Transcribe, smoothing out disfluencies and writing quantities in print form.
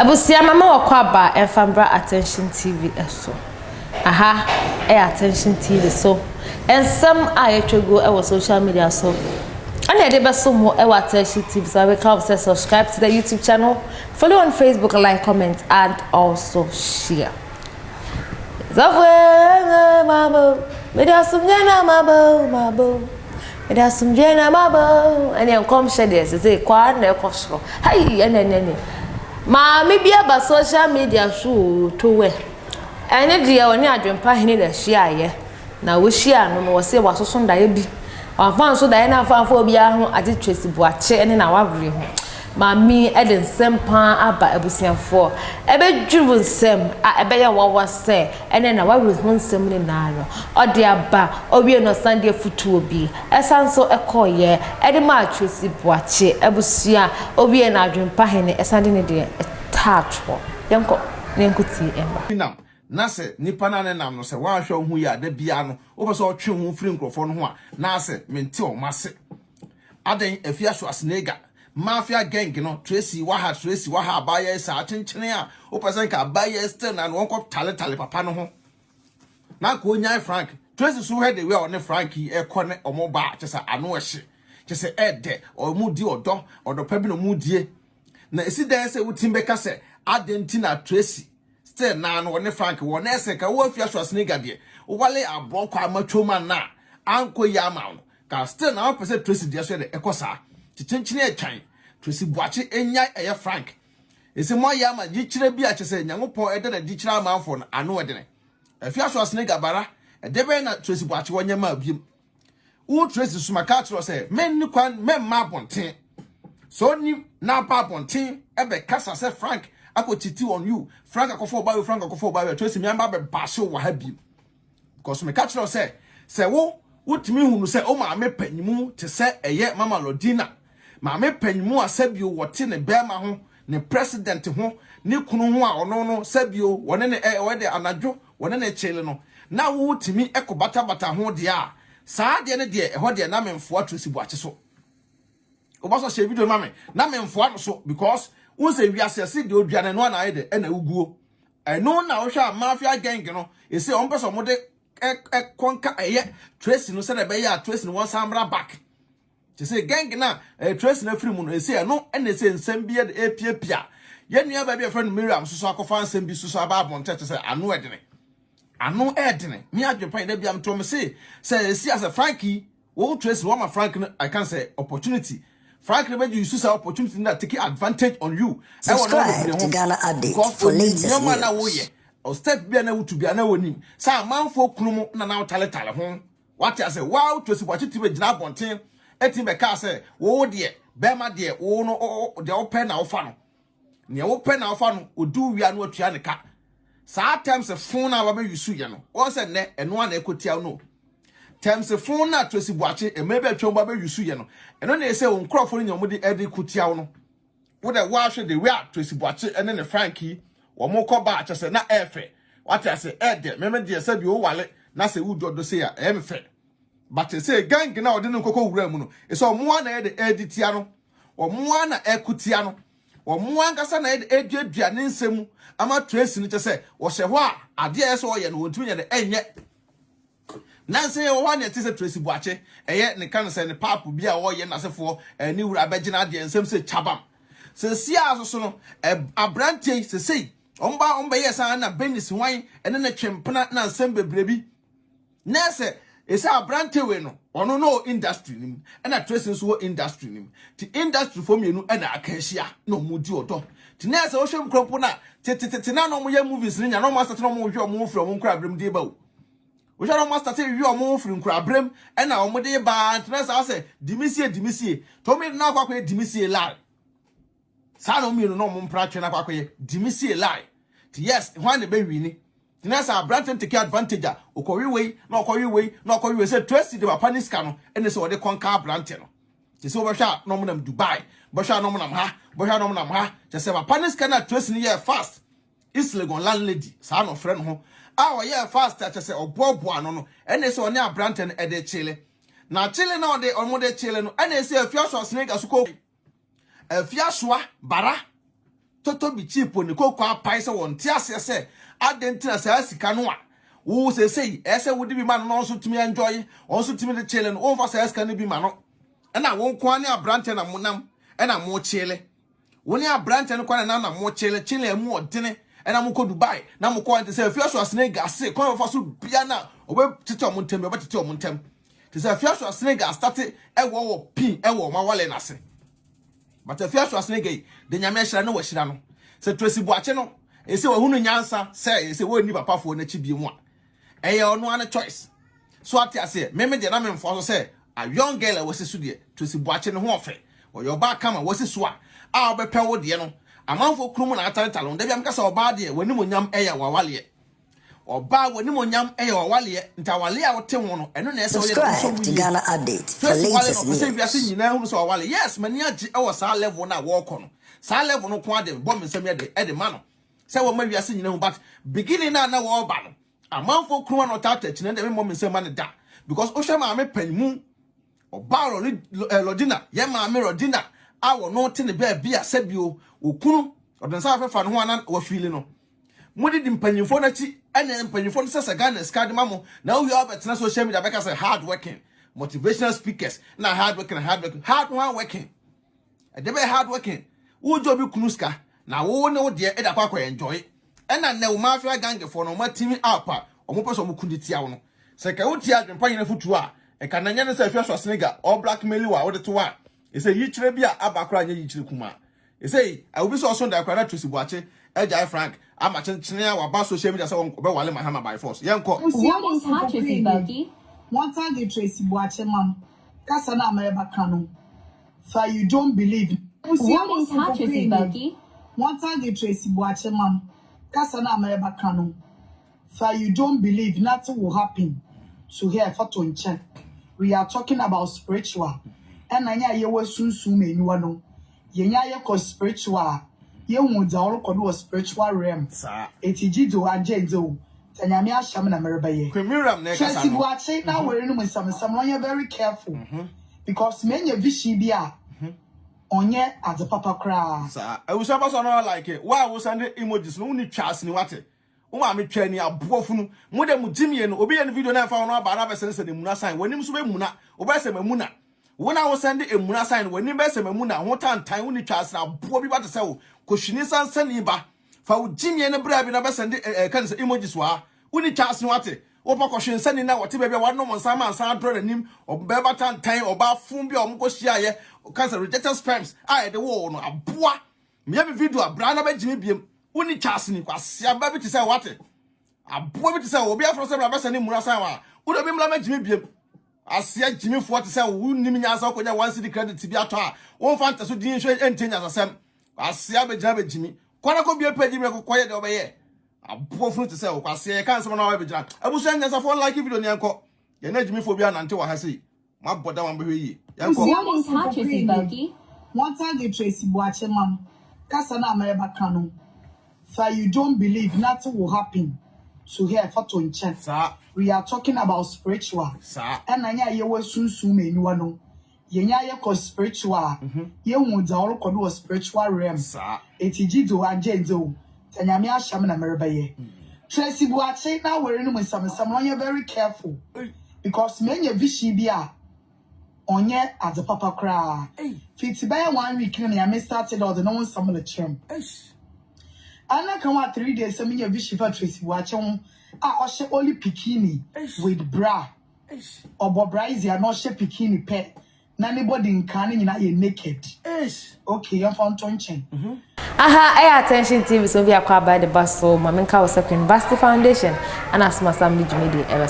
Abusia mama wakwaba Enfambra Attention TV eso. Aha, Attention TV so. And some I go our social media so. And I did so more Attention TV so I will say subscribe to the YouTube channel, follow on Facebook, like, comment, and also share. Mabo, and then come share this. Say, "Kwa na ekosro." Hey, ene. Ma me bia ba social media so to we. Ene dia oni adwempa hene da hia ye. Na wo hia no wo se wasoso ndaye bi. Afan so daye na afan obi a ho ade Tracy Boakye ene na wabere ho. Ma mi e de nsempa aba abusianfo. Ebe dwuru nsem a ebe ye wawa se ene na wabere ho nsem ni na no. Ode aba obi no Sunday futu obi. Esanso ekoye ede ma Tracy Boakye abusia obi na adwempa hene esande ne de taatwo. Yenko nenkuti emba. Na se nipa na ne nam no se wa hwe hu ya da bia no wo be so otwe hu firi nkrofo no ho a na se mente o mase aden afia so asnega mafia gang no Tracy waha abaye sa chenchene a wo person ka abaye still na won ko tale papa no ho na ko nyai Frank Tracy so he de we on Frankie e ko ne omo ba chesa ano ehye chese ede o mu di odo pa bi no mu die na esi den se wutim be ka se adenti na Tracy still na no ne Frank won ese ka wo afia so asnega de wale abon kwa matwoma na anko ya ma ka still na person Tracy de so de ekosa chichenchine atwan Tracy Boakye enya eye Frank ese mo ya ma gichire bi a chese nyankopon ede na gichire amanfo no ano ede ne afia so asnega bara ede be na Tracy Boakye wonya ma biem wo Tracy sumaka tro se men ni kwan men ma bonten so ni na pa bonten ebe kasa se Frank ako titi on you Frank akofo ba Tracy mi amba be basho wa ha biem because me catch tro se wo wotimi hunu se o ma me panyimu te se eye mama Lodina ma me panyimu asabio wote ne bema ho ne president ho ne kunu ho a ono no sabio wone ne wede anadwo wone ne chele no na wotimi ekobata ho de a saa de ne de ho de na memfo Tracy Boakye so obaso share video mame na memfo no so because won se wiase se de oduane no na ide na uguo eno na wo hwa mafia gang no e se on person mo de konka eye Tracy no se na be ya Tracy no won samra back to say gang na Tracy na free mu no e se no na se nsem bia de epiepia ye nua ba bia friend Miriam so akofa nsem bi so aba abonte to say ano edene me adwepan da bia mto me say si as a Frankie wo Tracy wo ma Frank no I can say opportunity Frank be you use opportunity that take advantage on you subscribe to Ghana Update for latest news. O step bia na wutu bia na wonim sa manfo kunu na na tale ho what I say wow Tracy Boakye ti be gina bonten eti be ka say wo de bema de wo no de open na ofa no ne open na ofa no odu wia no atua ne ka sa times phone na wa be use ye no o say ne eno na ekotia no times phone na Tracy Boakye e maybe atwa ba be use ye no eno na say on crofo no nyom de edi kutia no wo de wa hwe de wia Tracy Boakye ene ne Frankie wo mo ko ba chese na efe what I say ede me de say bi o wale na say udo do say ya e me fe but say gang na ode no kokko wura mu no e so mo na ede editia no o mo na ekutia no o mo ankasa na ede eduadua ne nsemu ama Tracy no chese wo hye ho a ade e so ye no wontumi ye de enye na say wo wa na ti say Tracy Boakye eye ne kan say ne pap bi a wo ye na sefo ni wura abegina de nsem say chabam se sia so no abrantie se sei omba yesa na benis wan ene na twempena na nsem bebrebi na se esa abrantie we no ono no industry nim na Tracy so industry nim ti industry for mienu na akahia na omudi odo ti na se wo hwem kropo na ti na no mo ye movies ni nya no master no mo hwe omo fro mo nkra brem de ba wo hwe no master say hwe omo fro nkra brem na omo de ba ti na se dimisie to me na akwa dimisie lie sa no mi no mo mpra twe na kwakoye dimisie lie yes when the be wini tinasa branton take advantage okowi we say Tracy de papa ni ska no ene se ode konka branton no ti se obehwa no mo nam Dubai bohwa no mo nam ha je se papa ni ska na Tracy ni ye fast islegon landlady sa no friend ho a o ye fast je se obobo ano no ene se one abranton ede chile na chile na ode omode chile no ene se afia so snake asuko afiaswa bara toto bi cheap ni ko kwa pai se won ti ase se adentina se asika no a wo se sei ese wodi bi ma no so timi enjoy on so timi de chele no on fa se asika ni bi ma no na won kwa ne abrante na monam na mo chele woni abrante no kwa na mo chele emu odene na mo ko Dubai na mo ko ante se afiaso asene gase ko fa so bia na obe tete omuntem obe tete omuntem te se afiaso asene gas start wo pin wo ma wale na se but afiaso asene gay de nyame hira no wahira no se Tracy Boakye no e se wahunu nyansa se e se wo ni papa fo na chi bi mu a eye ono an choice so ati ase me de na me mfo so se a young girl was so de Tracy Boakye no ho ofe wo yo ba kama was so a obepe wo de no amanfo krum na ataltalon da bia mka se oba de wani monyam eye wawale oba wani monyam eye wawale ntawale a wote ho no eno na ese wo ye Tvgh update for latest news. Se bia se nyina hu so wawale yes mani agi e wo sa level na wo ko no sa level no ko ade bom nsem ye de e de ma no se wo ma bia se nyina hu but beginning na wo ba no amanfo krum na otata chine de me mom nsem ma ne da because o hwe ma me panimu oba lodina ye ma me rodina awo no te ne ba bia sebio okunu odensa afefa no ho ana wa feel no mudi di mpanyimfo na chi ene mpanyimfo no sesa Ghana skad mamo na wo ya betena social media beka say hard working motivational speakers na hard working e dey be hard working wo jo bi kunu ska na wo ne wo de e da kwa enjoy ena ne wo mafia gang for no ma timi up a omo person mo kundi tia wo no se ka wo tia adwempa nyina futu a e ka nanya ne se afia so asnega all blackmail wa wo de to a e se yi kire bia abakora anya yi kire kuma e say I will be so da kwara Tracy Boakye Ejai Frank ama chenchene wa ba social media say won be wale mahama by force yenko what is Tracy Boakye what are the Tracy Boakye mam kasa na ameba kanu so you don't believe what is Tracy Boakye what are the Tracy Boakye mam kasa na ameba kanu so you don't believe nothing will happen so here for to nche we are talking about spiritual and anya ye wa sunsun menu no yenya ye ko spiritual ye hu da oro ko no spiritual realm sa etigido agenzo tanyame ahyam na mereba kwemiram na kasa Tracy Boakye na were no nsam no you very careful because menya vision bia onye as papa kra sa awusa paso no like why wo send emojis no ni twas ni wate wo ma me twa ni abofo no mo de mu jimie no obi ye no video na fa no ba na be sene sene muna sign wanim so be muna oba se mamuna wona wo send emuna sign wanim be se mamuna ho tantan wo ni twas na bo bi ba te se wo kohwini sansani ba fa wo jimie no bra bi na be send kan se emojis wa wo ni twas ni wate wo pa kohwin sani na wote be bia wa no mo nsa ma nsa adro nanim oba ba tantan oba fun bi o mo kohia ye cancer rejected sperms I the wo no aboa me ya video abra na ba jimi biem woni chance ni kwasia ba bi te say what aboa bi te say obi afro say bra ba sani mura san wa wo do bi mla ma jimi biem asia jimi fo te say wo nim nyansa ko nya 1 cedi credit bi ato a wo fanta so din hwe entenya sasem asia be jira be jimi kwana ko bi page mi ko koye de obeye aboa fro te say wo kwasia kan sem na wa be jira abuso nyansa fo like video ni enko ye na jimi fo bi anante wa ha sei ma boda wan be hwe yi what is Tracy Boakye what are the Tracy Boakye mam kasa na ameba kanu so you don't believe nothing will happen so here for to nche sa we are talking about spiritual sa and anya ye wa sunsun menu no yenya ye ko spiritual ye hu da oro ko do spiritual realm sa etigido agenzo tanyame ahyam na mereba ye Tracy Boakye na were no nsam no you very careful because menya vision bia onye as a papa kra fiti by 1 week na me started all the no one some of the trim ana kan wa 3 days so menya vision for Tracy Boakye ho a o she only bikini with bra obo bra is ya no she bikini pe na anybody nkan nyina ye naked okay you found tonchen Aha, Attention TV so we are called by the bus so Maminka was University Foundation and as my family media ever